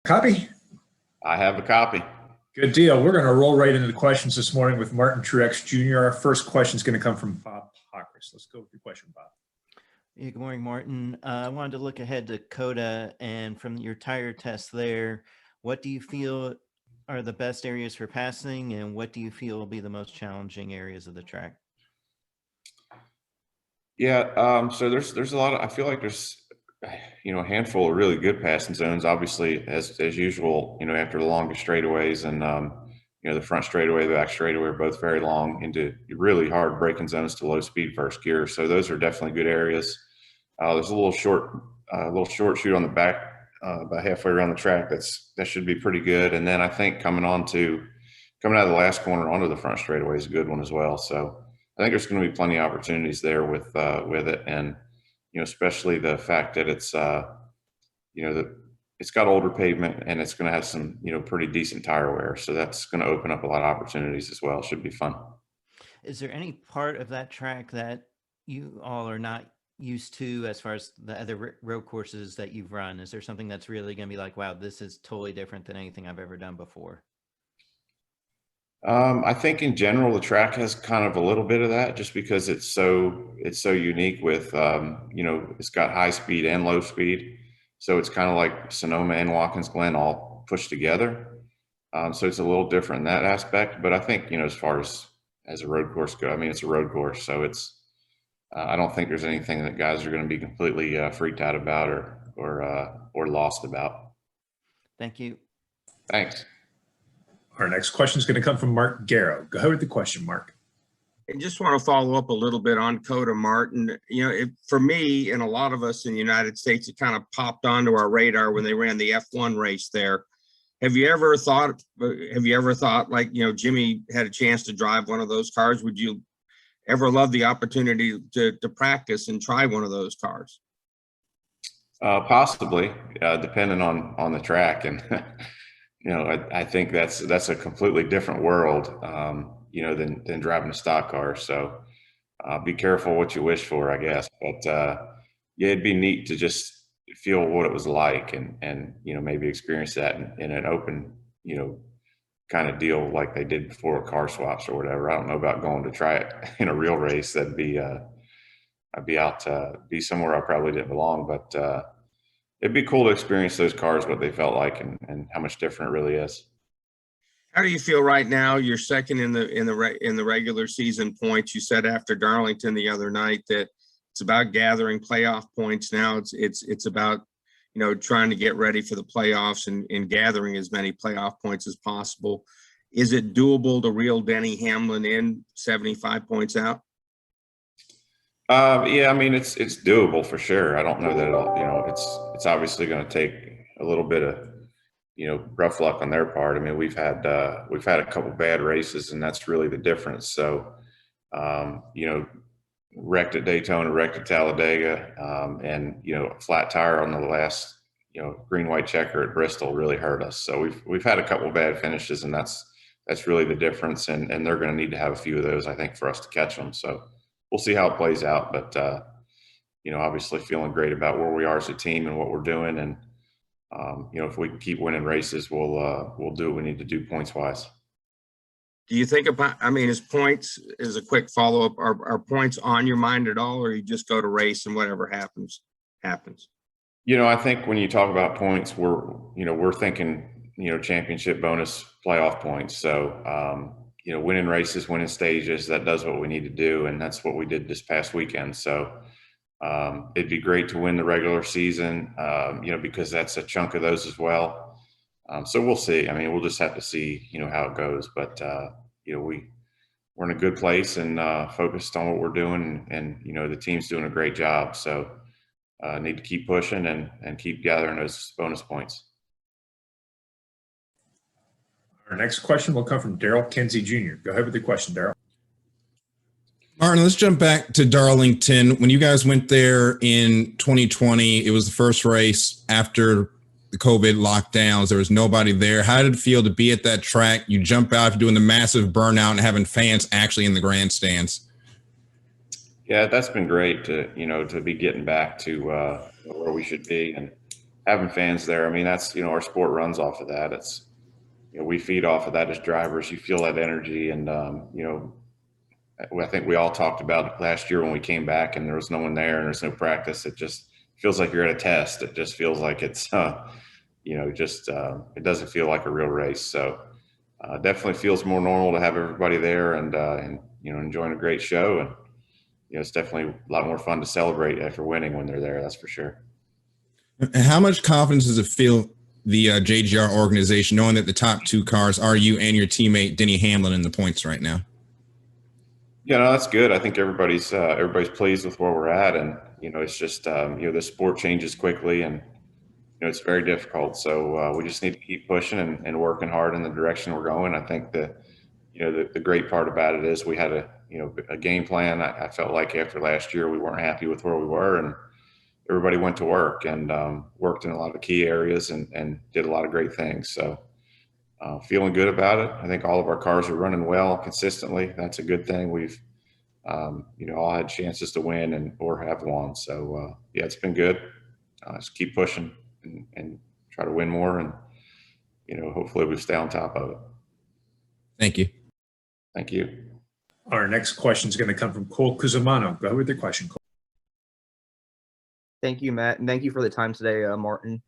Copy? I have a copy. Good deal. We're going to roll right into the questions this morning with Martin Truex Jr. Our first question is going to come from Bob Pockris. Let's go with your question, Bob. Yeah, good morning, Martin. I wanted to look ahead to COTA, and from your tire test there, what do you feel are the best areas for passing, and what do you feel will be the most challenging areas of the track? Yeah, so there's a lot of, I feel like there's a handful of really good passing zones. Obviously, as usual, after the longest straightaways and the front straightaway, the back straightaway are both very long into really hard braking zones to low speed first gear. So those are definitely good areas. There's a little short shoot on the back about halfway around the track. That should be pretty good. And then I think coming out of the last corner onto the front straightaway is a good one as well. So I think there's going to be plenty of opportunities there with it, and especially the fact that it's it's got older pavement and it's going to have some pretty decent tire wear, so that's going to open up a lot of opportunities as well. It should be fun. Is there any part of that track that you all are not used to as far as the other road courses that you've run? Is there something that's really going to be like, wow, this is totally different than anything I've ever done before? I think in general the track has kind of a little bit of that, just because it's so unique with it's got high speed and low speed, so it's kind of like Sonoma and Watkins Glen all pushed together. So it's a little different in that aspect. But I think as far as a road course go, I mean, it's a road course, so it's I don't think there's anything that guys are going to be completely freaked out about or lost about. Thank you. Thanks. Our next question is going to come from Mark Garrow. Go ahead with the question, Mark. I just want to follow up a little bit on COTA, Martin. For me and a lot of us in the United States, it kind of popped onto our radar when they ran the F1 race there. Have you ever thought like, Jimmy had a chance to drive one of those cars? Would you ever love the opportunity to practice and try one of those cars? Possibly, depending on the track. And I think that's a completely different world, than driving a stock car. So be careful what you wish for, I guess. But yeah, it'd be neat to just feel what it was like, and maybe experience that in an open, kind of deal like they did before car swaps or whatever. I don't know about going to try it in a real race. That'd be I'd be out to be somewhere I probably didn't belong, but it'd be cool to experience those cars, what they felt like, and how much different it really is. How do you feel right now? You're second in the regular season points. You said after Darlington the other night that it's about gathering playoff points now. It's about trying to get ready for the playoffs and gathering as many playoff points as possible. Is it doable to reel Denny Hamlin in 75 points out? Yeah, I mean, it's doable for sure. I don't know that it's obviously going to take a little bit of rough luck on their part. I mean, we've had a couple bad races, and that's really the difference. So wrecked at Daytona, wrecked at Talladega, and a flat tire on the last green white checker at Bristol really hurt us. So we've had a couple bad finishes, and that's really the difference. And they're going to need to have a few of those, I think, for us to catch them. So we'll see how it plays out, but obviously feeling great about where we are as a team and what we're doing, and if we can keep winning races, we'll do what we need to do points wise. Do you think about? I mean, is points, as a quick follow up, are points on your mind at all, or you just go to race and whatever happens? I think when you talk about points, we're thinking championship bonus playoff points. So winning races, winning stages, that does what we need to do. And that's what we did this past weekend. So it'd be great to win the regular season, because that's a chunk of those as well. So we'll see. I mean, we'll just have to see, how it goes. But, we're in a good place and focused on what we're doing. And the team's doing a great job. So need to keep pushing and keep gathering those bonus points. Our next question will come from Daryl Kinsey Jr. Go ahead with the question, Daryl. Martin, let's jump back to Darlington. When you guys went there in 2020, it was the first race after the COVID lockdowns. There was nobody there. How did it feel to be at that track? You jump out doing the massive burnout and having fans actually in the grandstands. Yeah, that's been great to be getting back to where we should be. And having fans there, I mean, that's, our sport runs off of that. It's, we feed off of that as drivers. You feel that energy. And, I think we all talked about it last year when we came back and there was no one there and there's no practice. It just feels like you're at a test. It just feels like it's, it doesn't feel like a real race. So definitely feels more normal to have everybody there and enjoying a great show. And, it's definitely a lot more fun to celebrate after winning when they're there. That's for sure. And how much confidence does it feel the JGR organization, knowing that the top two cars are you and your teammate Denny Hamlin in the points right now? Yeah, no, that's good. I think everybody's pleased with where we're at, and it's just the sport changes quickly, and it's very difficult. So we just need to keep pushing and working hard in the direction we're going. I think the great part about it is we had a game plan. I felt like after last year we weren't happy with where we were, and everybody went to work and worked in a lot of key areas and did a lot of great things. So feeling good about it. I think all of our cars are running well consistently. That's a good thing. We've all had chances to win or have won. So yeah, it's been good. Just keep pushing and try to win more, and hopefully we stay on top of it. Thank you. Thank you. Our next question is going to come from Cole Cusimano. Go ahead with your question, Cole. Thank you, Matt, and thank you for the time today, Martin.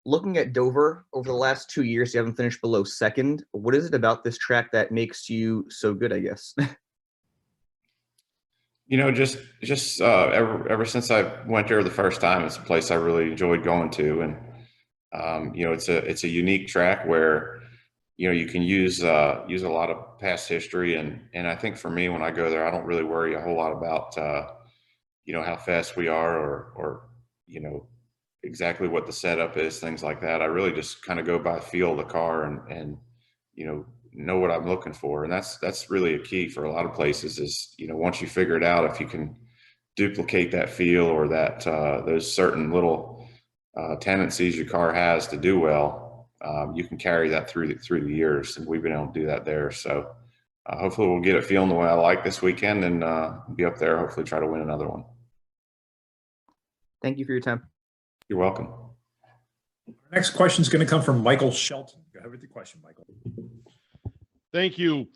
Looking at Dover, over the last 2 years, you haven't finished below second. What is it about this track that makes you so good, I guess? Just ever since I went there the first time, it's a place I really enjoyed going to, and it's a unique track where you can use a lot of past history, and I think for me when I go there, I don't really worry a whole lot about how fast we are or exactly what the setup is, things like that. I really just kind of go by feel of the car and know what I'm looking for. And that's really a key for a lot of places is, once you figure it out, if you can duplicate that feel or that those certain little tendencies your car has to do well, you can carry that through the years. And we've been able to do that there. So hopefully we'll get it feeling the way I like this weekend and be up there, hopefully try to win another one. Thank you for your time. You're welcome. Our next question is going to come from Michael Shelton. Go ahead with your question, Michael. Thank you.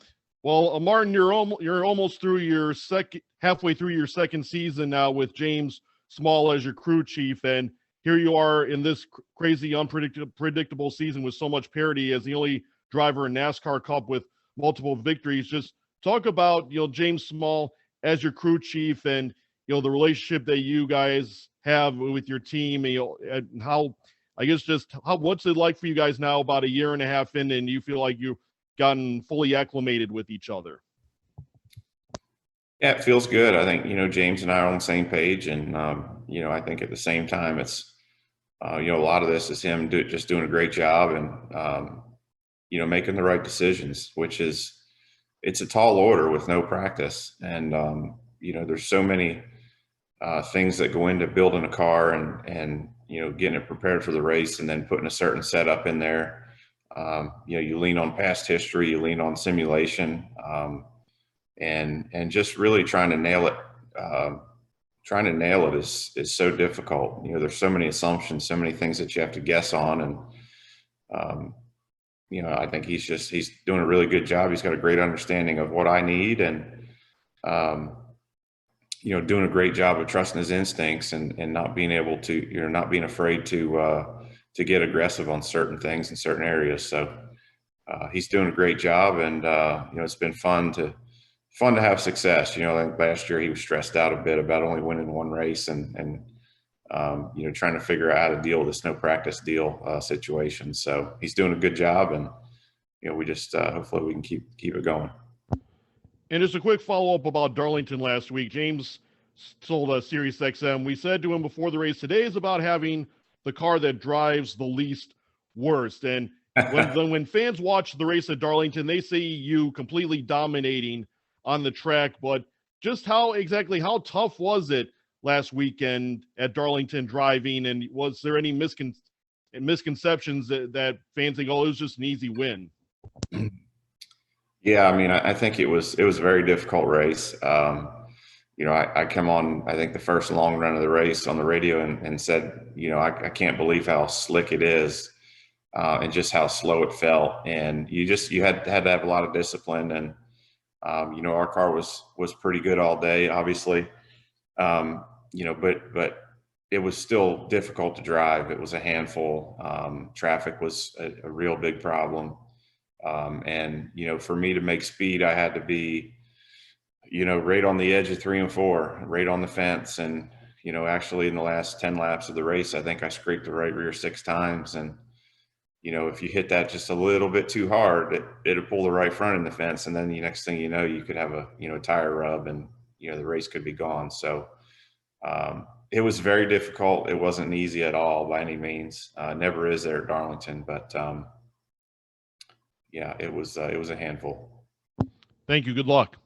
Well, Martin, you're almost through your halfway through your second season now with James Small as your crew chief, and here you are in this crazy, unpredictable season with so much parity as the only driver in NASCAR Cup with multiple victories. Just talk about James Small as your crew chief and the relationship that you guys have with your team, and how, I guess, what's it like for you guys now about a year and a half in, and you feel like you've gotten fully acclimated with each other? Yeah, it feels good. I think, James and I are on the same page, and, I think at the same time, it's, a lot of this is him just doing a great job and, making the right decisions, which it's a tall order with no practice. And, there's so many things that go into building a car and getting it prepared for the race and then putting a certain setup in there. You lean on past history, you lean on simulation, and just really trying to nail it. Trying to nail it is so difficult. There's so many assumptions, so many things that you have to guess on, and I think he's doing a really good job. He's got a great understanding of what I need, and doing a great job of trusting his instincts and not being able to, not being afraid to get aggressive on certain things in certain areas. So he's doing a great job, and it's been fun to have success. I think last year he was stressed out a bit about only winning one race and trying to figure out how to deal with this no practice deal situation. So he's doing a good job, and we just hopefully we can keep it going. And just a quick follow-up about Darlington last week. James told us Sirius XM, we said to him before the race, today is about having the car that drives the least worst. And when fans watch the race at Darlington, they see you completely dominating on the track. But just how tough was it last weekend at Darlington driving? And was there any misconceptions that fans think, oh, it was just an easy win? Yeah, I mean, I think it was a very difficult race. you know, I come on, I think the first long run of the race on the radio and said, you know, I can't believe how slick it is, and just how slow it felt. And you had to have a lot of discipline. And, you know, our car was pretty good all day, obviously. You know, but it was still difficult to drive. It was a handful. Traffic was a real big problem. And, you know, for me to make speed, I had to be, you know, right on the edge of 3 and 4, right on the fence. And, you know, actually in the last 10 laps of the race, I think I scraped the right rear 6 times. And, you know, if you hit that just a little bit too hard, it'll pull the right front in the fence. And then the next thing you know, you could have a, you know, tire rub and, you know, the race could be gone. So it was very difficult. It wasn't easy at all by any means. Never is there at Darlington, but yeah, it was a handful. Thank you. Good luck.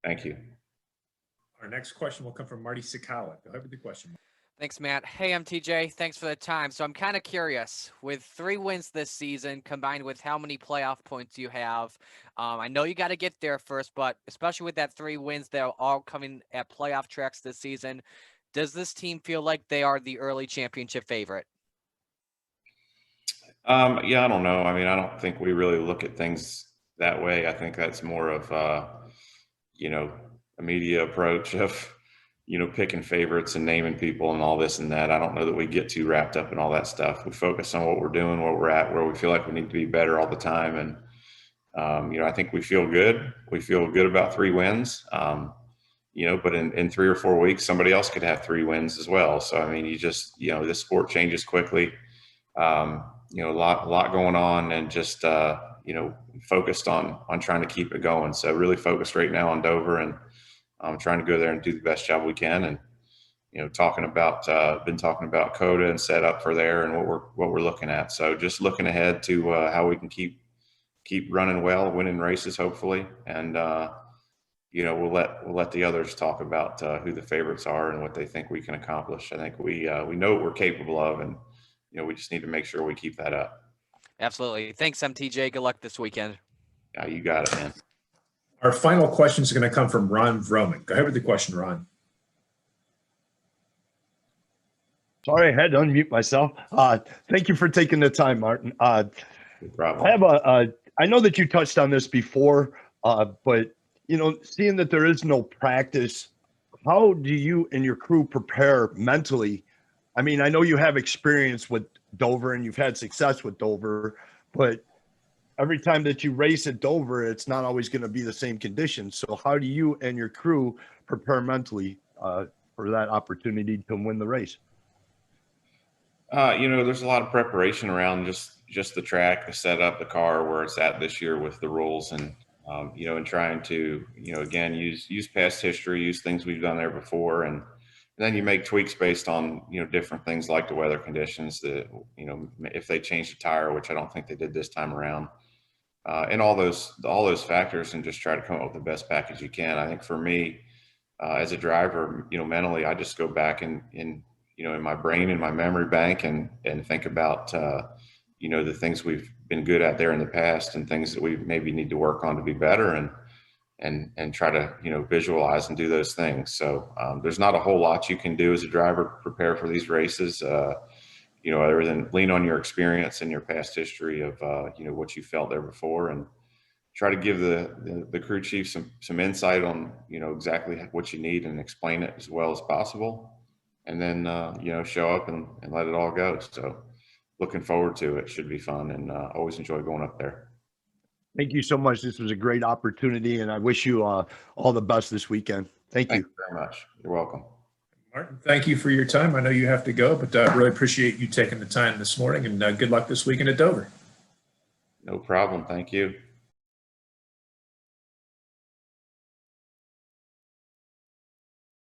Thank you. Our next question will come from Marty Sikala. Go ahead with the question. Thanks, Matt. Hey, MTJ. Thanks for the time. So I'm kind of curious, with 3 wins this season, combined with how many playoff points you have, I know you got to get there first, but especially with that 3 wins that are all coming at playoff tracks this season, does this team feel like they are the early championship favorite? Yeah, I don't know. I mean, I don't think we really look at things that way. I think that's more of, you know, a media approach of, you know, picking favorites and naming people and all this and that. I don't know that we get too wrapped up in all that stuff. We focus on what we're doing, where we're at, where we feel like we need to be better all the time. And, you know, I think we feel good. We feel good about 3 wins. You know, but in 3 or 4 weeks, somebody else could have 3 wins as well. So, I mean, you know, this sport changes quickly. You know, a lot going on, and just, you know, focused on trying to keep it going. So really focused right now on Dover, and trying to go there and do the best job we can. And, you know, been talking about COTA and set up for there and what we're looking at. So just looking ahead to how we can keep running well, winning races, hopefully. And, you know, we'll let the others talk about who the favorites are and what they think we can accomplish. I think we know what we're capable of, and, you know, we just need to make sure we keep that up. Absolutely. Thanks, MTJ. Good luck this weekend. Yeah, you got it, man. Our final question is going to come from Ron Vroman. Go ahead with the question, Ron. Sorry, I had to unmute myself. Thank you for taking the time, Martin. No problem. I have I know that you touched on this before, but, you know, seeing that there is no practice, how do you and your crew prepare mentally? I mean, I know you have experience with Dover and you've had success with Dover, but every time that you race at Dover, it's not always going to be the same conditions. So how do you and your crew prepare mentally for that opportunity to win the race? You know, there's a lot of preparation around just the track, the setup, the car, where it's at this year with the rules, and you know, and trying to, you know, again, use past history, use things we've done there before, and then you make tweaks based on, you know, different things like the weather conditions, that, you know, if they change the tire, which I don't think they did this time around, and all those factors, and just try to come up with the best package you can. I think for me, as a driver, you know, mentally, I just go back in you know, in my brain, in my memory bank, and think about, you know, the things we've been good at there in the past, and things that we maybe need to work on to be better, and try to, you know, visualize and do those things. So there's not a whole lot you can do as a driver, prepare for these races, you know, other than lean on your experience and your past history of, you know, what you felt there before, and try to give the crew chief some insight on, you know, exactly what you need, and explain it as well as possible. And then, you know, show up and let it all go. So looking forward to it. Should be fun, and always enjoy going up there. Thank you so much. This was a great opportunity, and I wish you all the best this weekend. Thank you. Thank you very much. You're welcome. Martin, thank you for your time. I know you have to go, but I really appreciate you taking the time this morning, and good luck this weekend at Dover. No problem. Thank you.